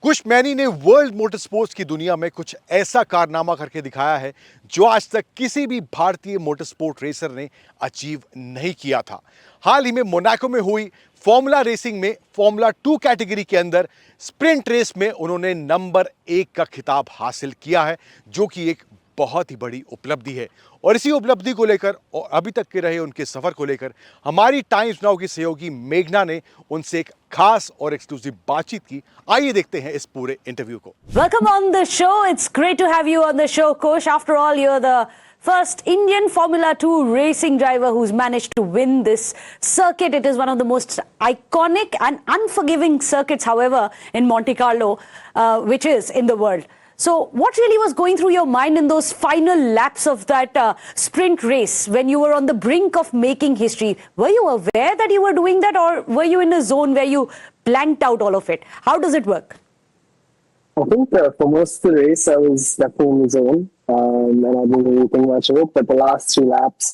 कुश many ने world motor sports की दुनिया में कुछ ऐसा कारनामा करके दिखाया है जो आज तक किसी भी भारतीय मोटर स्पोर्ट रेसर ने अचीव नहीं किया था। हाल ही में मोनाको में हुई फॉर्मूला रेसिंग में फॉर्मूला 2 कैटेगरी के अंदर स्प्रिंट रेस में उन्होंने नंबर 1 का खिताब हासिल किया है, जो कि एक बहुत ही बड़ी उपलब्धि है। और इसी उपलब्धि को लेकर और अभी तक के रहे उनके सफर को लेकर हमारी टाइम्स नाउ की सहयोगी मेघना ने उनसे एक खास और एक्सक्लूसिव बातचीत की। आइए देखते हैं इस पूरे इंटरव्यू को। Welcome on the show. It's great to have you on the show, Kosh. After all, you're the first Indian Formula 2 racing driver who's managed to win this circuit. It is one of the most iconic and unforgiving circuits, however, in Monte Carlo, which is in the world. So what really was going through your mind in those final laps of that sprint race when you were on the brink of making history? Were you aware that you were doing that, or were you in a zone where you blanked out all of it? How does it work? I think for most of the race, I was definitely in the zone, and I didn't really think much of it. But the last 3 laps,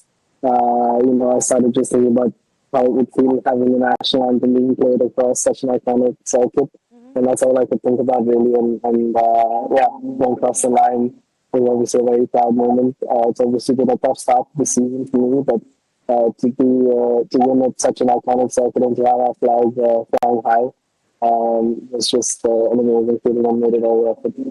I started just thinking about how it would feel having the national anthem being played across such an iconic circuit. And that's all I could think about, really. And going across the line was obviously a very proud moment. It's obviously been a tough start to the season for me, but to win at such an iconic circuit and to have our flag flying high was just an amazing feeling, and made it all worth it.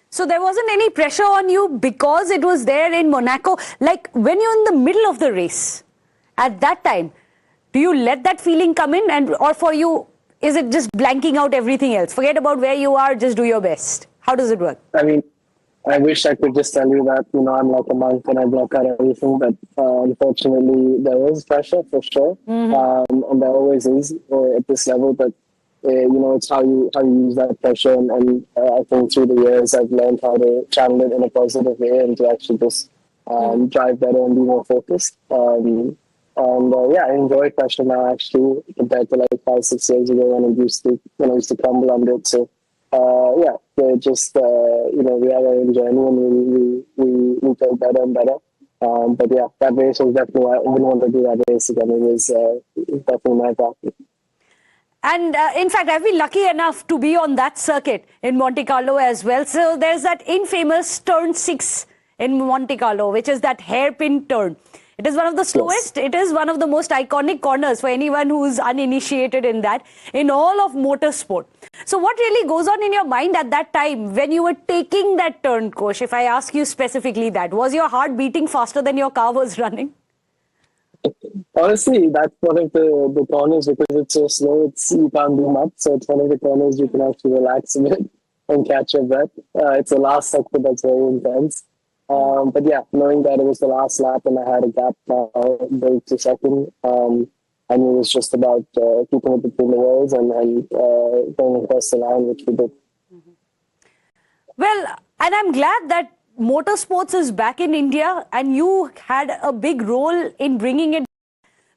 So there wasn't any pressure on you because it was there in Monaco. Like when you're in the middle of the race, at that time, do you let that feeling come in, or for you, is it just blanking out everything else? Forget about where you are, just do your best. How does it work? I mean, I wish I could just tell you that, I'm like a monk and I block out everything, but unfortunately there is pressure for sure. And there always is at this level, but it's how you use that pressure. And I think through the years I've learned how to channel it in a positive way and to actually just drive better and be more focused. I enjoy pressure now, actually, compared to like 5-6 years ago when I used to crumble under it. So we're just we are in journey and we get better and better. But yeah, that race was definitely, I wouldn't want to do that race again. It was definitely my target. And in fact, I've been lucky enough to be on that circuit in Monte Carlo as well. So there's that infamous turn 6 in Monte Carlo, which is that hairpin turn. It is one of the slowest, It is one of the most iconic corners for anyone who's uninitiated in that, in all of motorsport. So what really goes on in your mind at that time when you were taking that turn, Kosh? If I ask you specifically that, was your heart beating faster than your car was running? Honestly, that's one of the corners, because it's so slow, you can't do much. So it's one of the corners you can actually relax a bit and catch your breath. It's the last sector that's very intense. But yeah, knowing that it was the last lap and I had a gap break to second, I knew it was just about keeping it between the wheels and going across the line, which we did. Well, and I'm glad that motorsports is back in India and you had a big role in bringing it,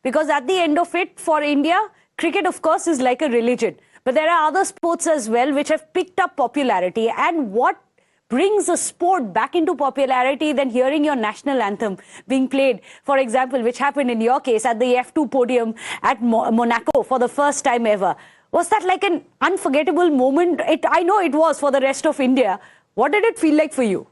because at the end of it, for India, cricket, of course, is like a religion. But there are other sports as well which have picked up popularity. And what brings a sport back into popularity than hearing your national anthem being played, for example, which happened in your case at the F2 podium at Monaco for the first time ever? Was that like an unforgettable moment? I know it was for the rest of India. What did it feel like for you?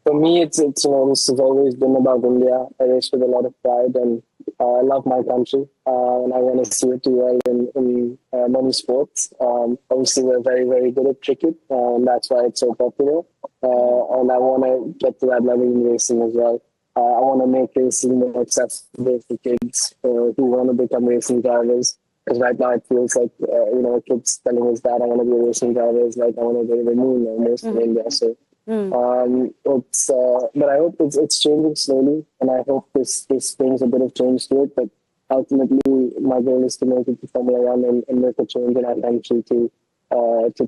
For me, this has always been about India. I race with a lot of pride, and I love my country, and I want to see it do well in many sports. Obviously, we're very, very good at cricket, and that's why it's so popular. And I want to get to that level in racing as well. I want to make racing more accessible for kids who want to become racing drivers. Because right now it feels like, kids telling us that I want to be a racing driver is like I want to go to the moon almost in India. So. But I hope it's changing slowly, and I hope this brings a bit of change to it. But ultimately, my goal is to make it to Formula 1 and make a change in our country to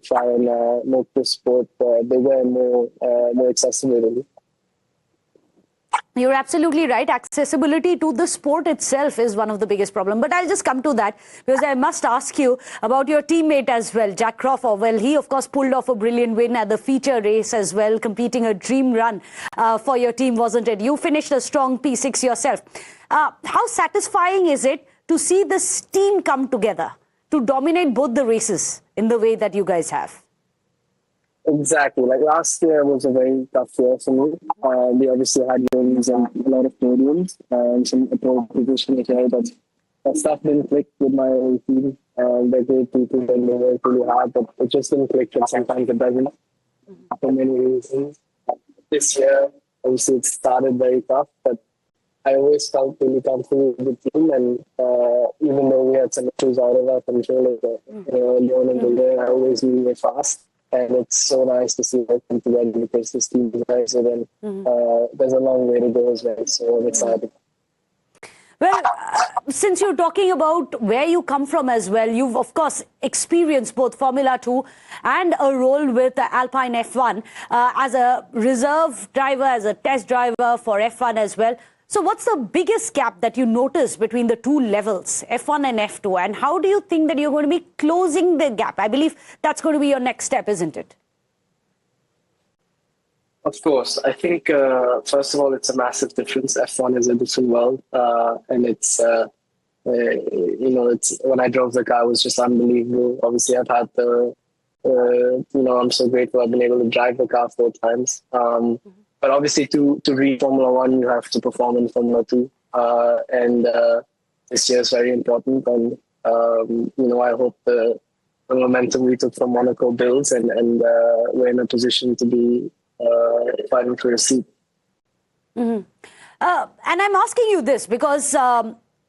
try and make this sport bigger and more accessible, really. You're absolutely right. Accessibility to the sport itself is one of the biggest problems. But I'll just come to that because I must ask you about your teammate as well, Jack Crawford. Well, he, of course, pulled off a brilliant win at the feature race as well, completing a dream run for your team, wasn't it? You finished a strong P6 yourself. How satisfying is it to see this team come together to dominate both the races in the way that you guys have. Exactly. Like last year was a very tough year for me. We obviously had wins and a lot of podiums and some pole positions here, but stuff didn't click with my team. They're great people and they work really hard, but it just didn't click, and sometimes it doesn't for many reasons. This year, obviously, it started very tough, but I always felt really comfortable with the team, and even though we had some issues out of our control, early on in the year, I always knew we were fast. And it's so nice to see them come together because this team is very good, and there's a long way to go as well. So I'm excited. Well, since you're talking about where you come from as well, you've of course experienced both Formula 2 and a role with Alpine F1 as a reserve driver, as a test driver for F1 as well. So what's the biggest gap that you notice between the two levels, F1 and F2? And how do you think that you're going to be closing the gap? I believe that's going to be your next step, isn't it? Of course. I think, first of all, it's a massive difference. F1 is a different world. And it's, it's when I drove the car, it was just unbelievable. Obviously, I've had I'm so grateful I've been able to drive the car 4 times. But obviously, to reach Formula 1, you have to perform in Formula 2. And this year is very important. And, I hope the momentum we took from Monaco builds and we're in a position to be fighting for a seat. And I'm asking you this because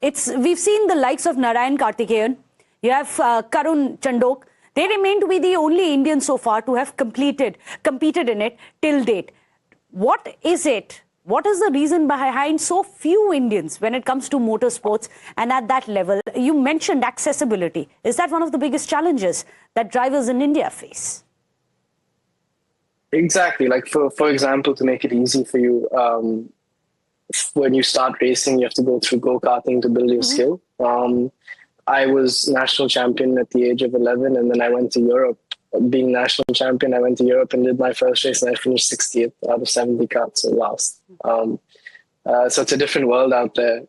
we've seen the likes of Narayan Karthikeyan. You have Karun Chandhok. They remain to be the only Indians so far to have competed in it till date. What is it? What is the reason behind so few Indians when it comes to motorsports and at that level? You mentioned accessibility. Is that one of the biggest challenges that drivers in India face? Exactly. Like for example, to make it easy for you, when you start racing, you have to go through go-karting to build your skill. I was national champion at the age of 11, and then I went to Europe. Being national champion, I went to Europe and did my first race, and I finished 60th out of 70 cars, so last. So it's a different world out there.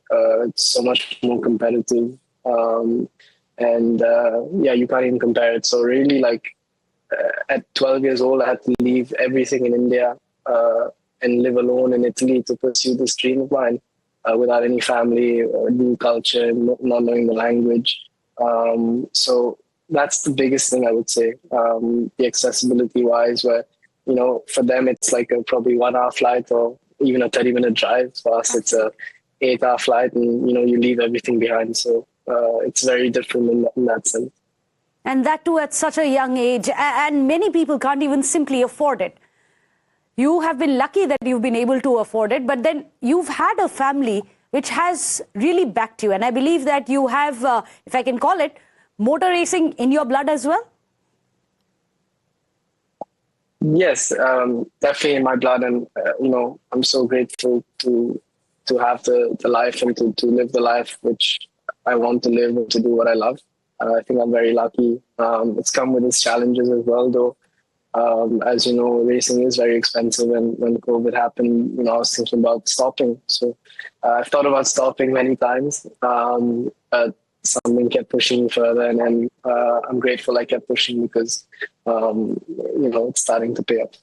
It's so much more competitive, you can't even compare it. So really, at 12 years old, I had to leave everything in India and live alone in Italy to pursue this dream of mine without any family or new culture, not knowing the language. So that's the biggest thing I would say, the accessibility wise, where, for them, it's like a probably 1 hour flight or even a 30-minute drive. For us, it's a 8-hour flight and, you leave everything behind. So it's very different in that sense. And that too at such a young age. And many people can't even simply afford it. You have been lucky that you've been able to afford it, but then you've had a family which has really backed you. And I believe that you have, if I can call it, motor racing in your blood as well? Yes, definitely in my blood. And, I'm so grateful to have the life and to live the life which I want to live and to do what I love. I think I'm very lucky. It's come with its challenges as well, though. As you know, racing is very expensive. And when COVID happened, I was thinking about stopping. So I've thought about stopping many times. But something kept pushing me further, and I'm grateful I kept pushing because, it's starting to pay up.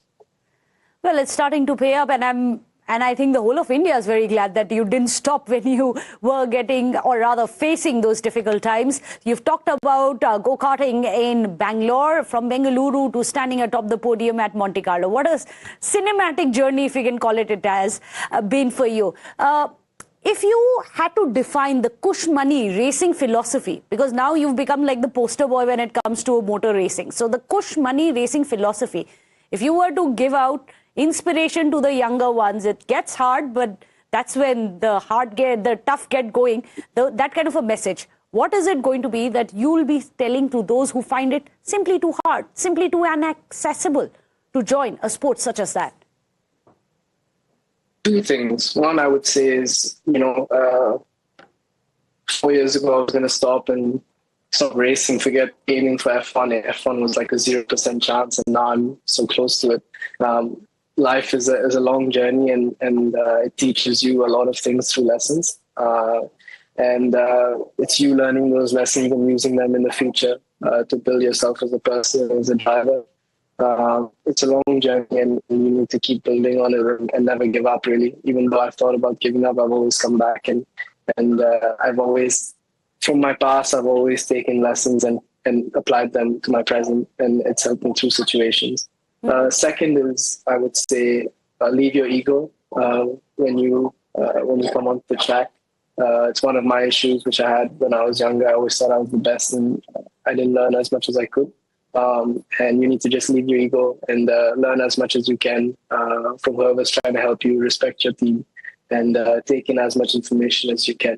Well, it's starting to pay up, and I think the whole of India is very glad that you didn't stop when you were getting, or rather facing those difficult times. You've talked about go-karting in Bangalore, from Bengaluru to standing atop the podium at Monte Carlo. What a cinematic journey, if you can call it has been for you. If you had to define the Kush Money racing philosophy, because now you've become like the poster boy when it comes to motor racing. So the Kush Money racing philosophy, if you were to give out inspiration to the younger ones, it gets hard, but that's when the tough get going, that kind of a message. What is it going to be that you'll be telling to those who find it simply too hard, simply too inaccessible to join a sport such as that? 2 things. One, I would say is, 4 years ago, I was going to stop racing, forget aiming for F1. F1 was like a 0% chance, and now I'm so close to it. Life is a long journey, and it teaches you a lot of things through lessons. And it's you learning those lessons and using them in the future. to build yourself as a person, as a driver. It's a long journey, and you need to keep building on it and never give up. Really, even though I've thought about giving up, I've always come back, and I've always, from my past, I've always taken lessons and applied them to my present, and it's helped me through situations. Second is, I would say, leave your ego when you come onto the track. It's one of my issues, which I had when I was younger. I always thought I was the best, and I didn't learn as much as I could. And you need to just leave your ego and learn as much as you can from whoever's trying to help you, respect your team, and take in as much information as you can.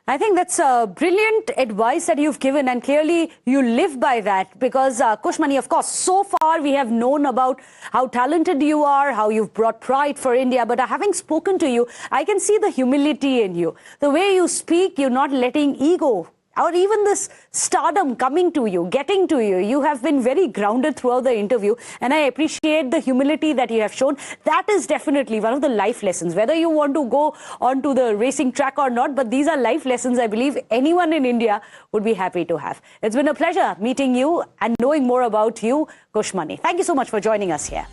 I think that's brilliant advice that you've given, and clearly you live by that, because Kushmani, of course, so far we have known about how talented you are, how you've brought pride for India, but having spoken to you, I can see the humility in you. The way you speak, you're not letting ego or even this stardom coming to you, getting to you. You have been very grounded throughout the interview, and I appreciate the humility that you have shown. That is definitely one of the life lessons, whether you want to go onto the racing track or not, but these are life lessons I believe anyone in India would be happy to have. It's been a pleasure meeting you and knowing more about you, Kushmani. Thank you so much for joining us here.